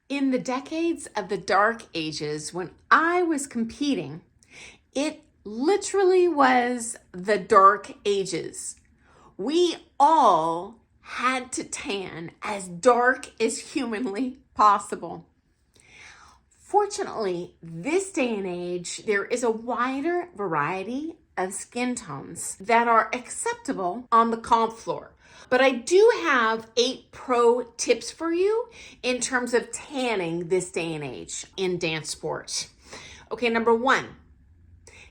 In the decades of the dark ages, when I was competing, it literally was the dark ages. We all had to tan as dark as humanly possible. Fortunately, this day and age, there is a wider variety of skin tones that are acceptable on the comp floor. But I do have 8 pro tips for you in terms of tanning this day and age in dance sport. Okay, number 1,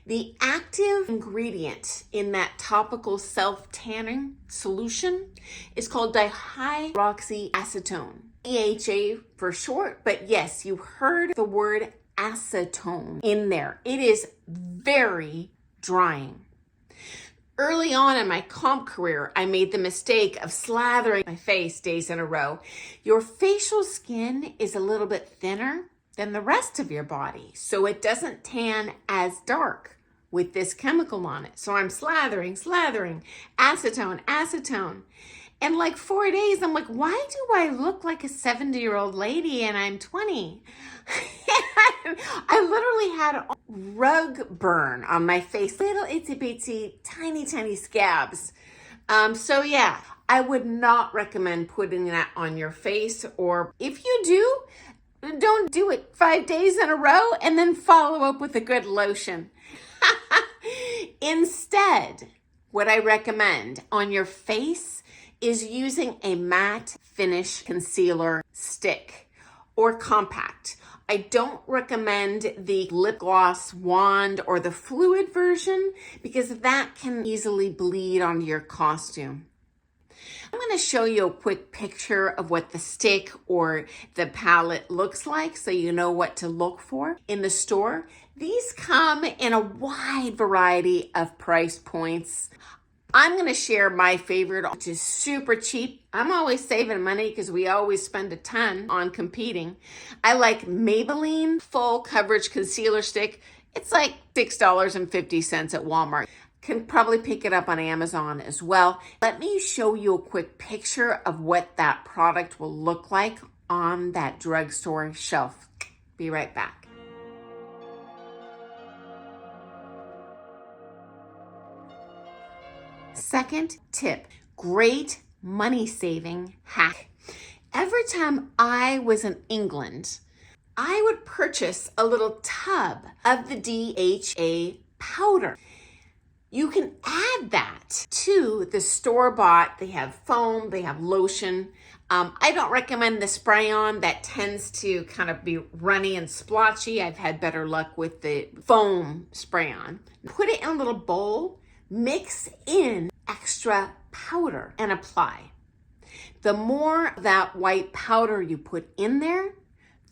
the active ingredient in that topical self-tanning solution is called dihydroxyacetone. DHA for short, but yes, you heard the word acetone in there. It is very drying. Early on in my comp career, I made the mistake of slathering my face days in a row. Your facial skin is a little bit thinner than the rest of your body, so it doesn't tan as dark with this chemical on it. So I'm slathering, acetone. And like 4 days, I'm like, why do I look like a 70-year-old lady and I'm 20? I literally had a rug burn on my face, little itsy bitsy, tiny scabs. So yeah, I would not recommend putting that on your face, or if you do, don't do it 5 days in a row and then follow up with a good lotion. Instead, what I recommend on your face is using a matte finish concealer stick or compact. I don't recommend the lip gloss wand or the fluid version because that can easily bleed onto your costume. I'm going to show you a quick picture of what the stick or the palette looks like so you know what to look for in the store. These come in a wide variety of price points. I'm going to share my favorite, which is super cheap. I'm always saving money because we always spend a ton on competing. I like Maybelline Full Coverage Concealer Stick. It's like $6.50 at Walmart. Can probably pick it up on Amazon as well. Let me show you a quick picture of what that product will look like on that drugstore shelf. Be right back. Second tip, great money-saving hack. Every time I was in England, I would purchase a little tub of the DHA powder. You can add that to the store-bought. They have foam, they have lotion. I don't recommend the spray-on. That tends to kind of be runny and splotchy. I've had better luck with the foam spray-on. Put it in a little bowl, mix in extra powder and apply. The more that white powder you put in there,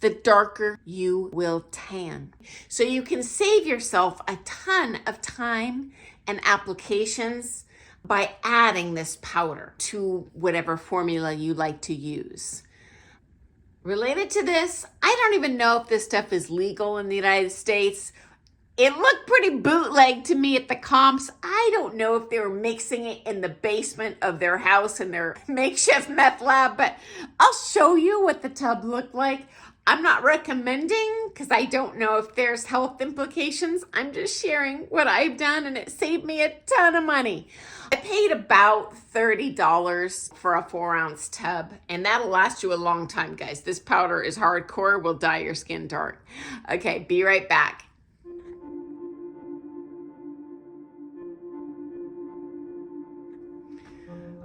the darker you will tan. So you can save yourself a ton of time and applications by adding this powder to whatever formula you like to use. Related to this, I don't even know if this stuff is legal in the United States. It looked pretty bootleg to me at the comps. I don't know if they were mixing it in the basement of their house in their makeshift meth lab, but I'll show you what the tub looked like. I'm not recommending because I don't know if there's health implications. I'm just sharing what I've done and it saved me a ton of money. I paid about $30 for a 4-ounce tub and that'll last you a long time, guys. This powder is hardcore, will dye your skin dark. Okay, be right back.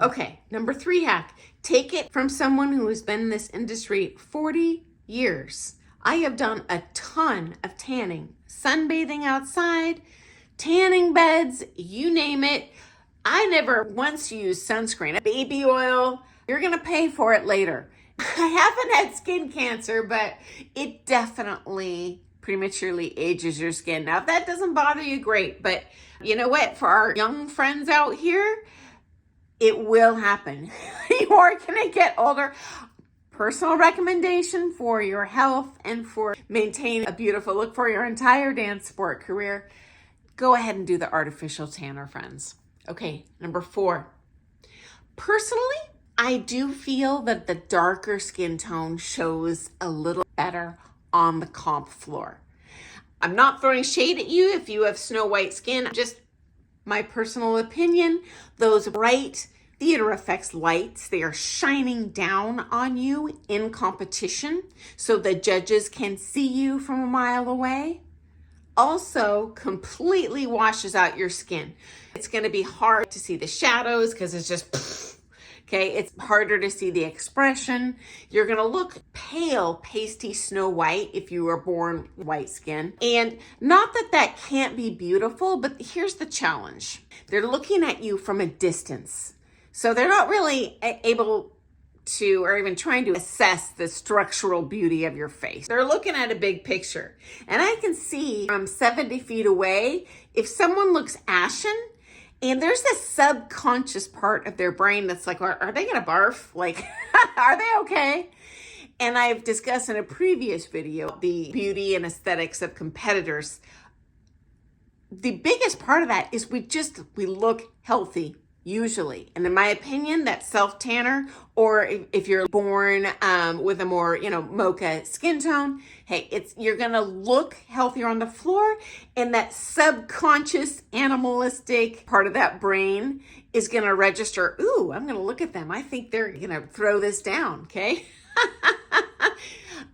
Okay, number 3 hack. Take it from someone who has been in this industry 40 years. I have done a ton of tanning, sunbathing outside, tanning beds, you name it. I never once used sunscreen, baby oil. You're gonna pay for it later. I haven't had skin cancer, but it definitely prematurely ages your skin. Now, if that doesn't bother you, great. But you know what? For our young friends out here, it will happen. You are gonna get older. Personal recommendation for your health and for maintaining a beautiful look for your entire dance sport career, go ahead and do the artificial tanner, friends. Okay, number 4. Personally, I do feel that the darker skin tone shows a little better on the comp floor. I'm not throwing shade at you if you have snow white skin, just my personal opinion. Those bright theater effects lights, they are shining down on you in competition so the judges can see you from a mile away. Also completely washes out your skin. It's going to be hard to see the shadows because it's just okay, it's harder to see the expression. You're gonna look pale, pasty Snow White if you were born white skin. And not that that can't be beautiful, but here's the challenge. They're looking at you from a distance. So they're not really able to, or even trying to assess the structural beauty of your face. They're looking at a big picture. And I can see from 70 feet away, if someone looks ashen, and there's this subconscious part of their brain that's like, are they gonna barf? Like, are they okay? And I've discussed in a previous video the beauty and aesthetics of competitors. The biggest part of that is we look healthy, usually. And in my opinion, that self-tanner, or if you're born with a more, mocha skin tone, hey, you're gonna look healthier on the floor, and that subconscious animalistic part of that brain is gonna register, ooh, I'm gonna look at them. I think they're gonna throw this down, okay?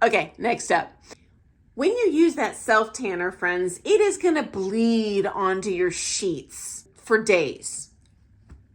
Okay, next up. When you use that self-tanner, friends, it is gonna bleed onto your sheets for days.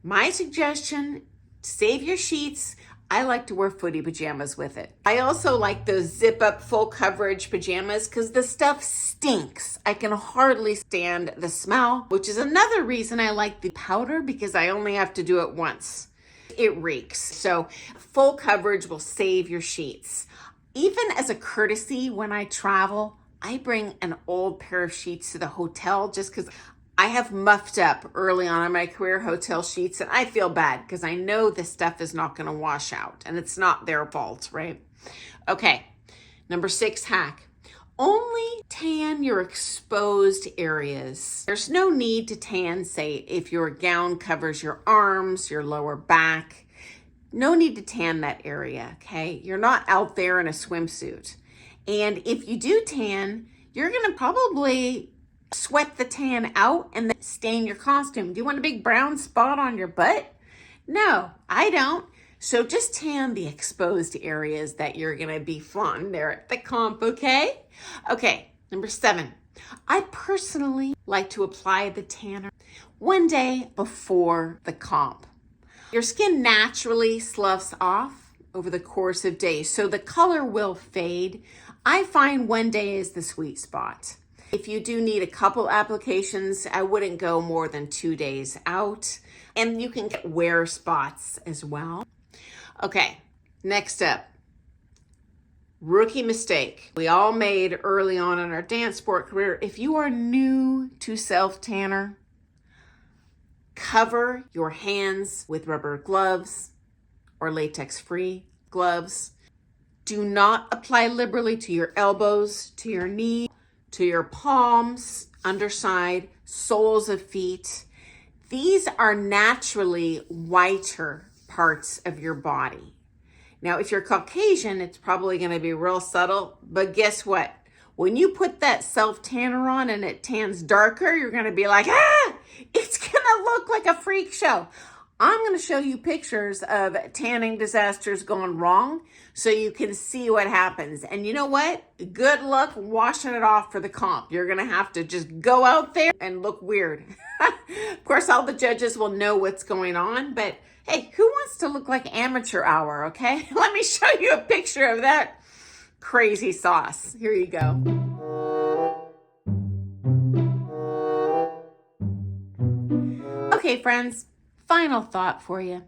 My suggestion, save your sheets. I like to wear footy pajamas with it. I also like those zip up full coverage pajamas because the stuff stinks. I can hardly stand the smell, which is another reason I like the powder because I only have to do it once. It reeks. So full coverage will save your sheets. Even as a courtesy, when I travel, I bring an old pair of sheets to the hotel just because I have muffed up early on in my career hotel sheets, and I feel bad because I know this stuff is not going to wash out, and it's not their fault, right? Okay, number 6 hack. Only tan your exposed areas. There's no need to tan, say, if your gown covers your arms, your lower back. No need to tan that area, okay? You're not out there in a swimsuit. And if you do tan, you're going to probably sweat the tan out and then stain your costume. Do you want a big brown spot on your butt? No, I don't. So just tan the exposed areas that you're going to be flaunting there at the comp, okay? Okay, number 7. I personally like to apply the tanner one day before the comp. Your skin naturally sloughs off over the course of days, so the color will fade. I find one day is the sweet spot. If you do need a couple applications, I wouldn't go more than 2 days out. And you can get wear spots as well. Okay, next up. Rookie mistake we all made early on in our dance sport career. If you are new to self-tanner, cover your hands with rubber gloves or latex-free gloves. Do not apply liberally to your elbows, to your knees, to your palms, underside, soles of feet. These are naturally whiter parts of your body. Now, if you're Caucasian, it's probably going to be real subtle, but guess what? When you put that self-tanner on and it tans darker, you're going to be like, it's going to look like a freak show. I'm going to show you pictures of tanning disasters gone wrong so you can see what happens. And you know what? Good luck washing it off for the comp. You're going to have to just go out there and look weird. Of course, all the judges will know what's going on, but hey, who wants to look like amateur hour, okay? Let me show you a picture of that crazy sauce. Here you go. Okay, friends. Final thought for you.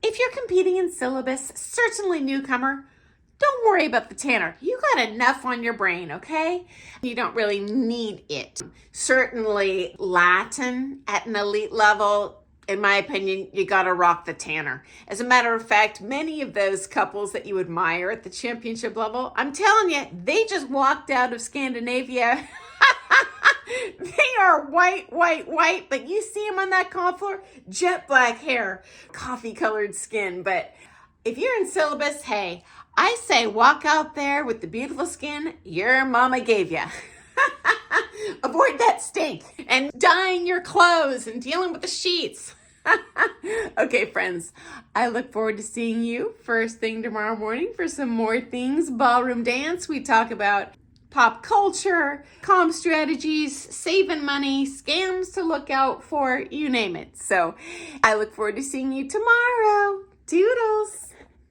If you're competing in syllabus, certainly newcomer, don't worry about the tanner. You got enough on your brain, okay? You don't really need it. Certainly Latin at an elite level, in my opinion, you got to rock the tanner. As a matter of fact, many of those couples that you admire at the championship level, I'm telling you, they just walked out of Scandinavia They are white, white, white, but you see them on that golf floor, jet black hair, coffee colored skin. But if you're in syllabus, hey, I say walk out there with the beautiful skin your mama gave you. Avoid that stink and dyeing your clothes and dealing with the sheets. Okay, friends, I look forward to seeing you first thing tomorrow morning for some more things ballroom dance. We talk about pop culture, comm strategies, saving money, scams to look out for, you name it. So I look forward to seeing you tomorrow. Toodles.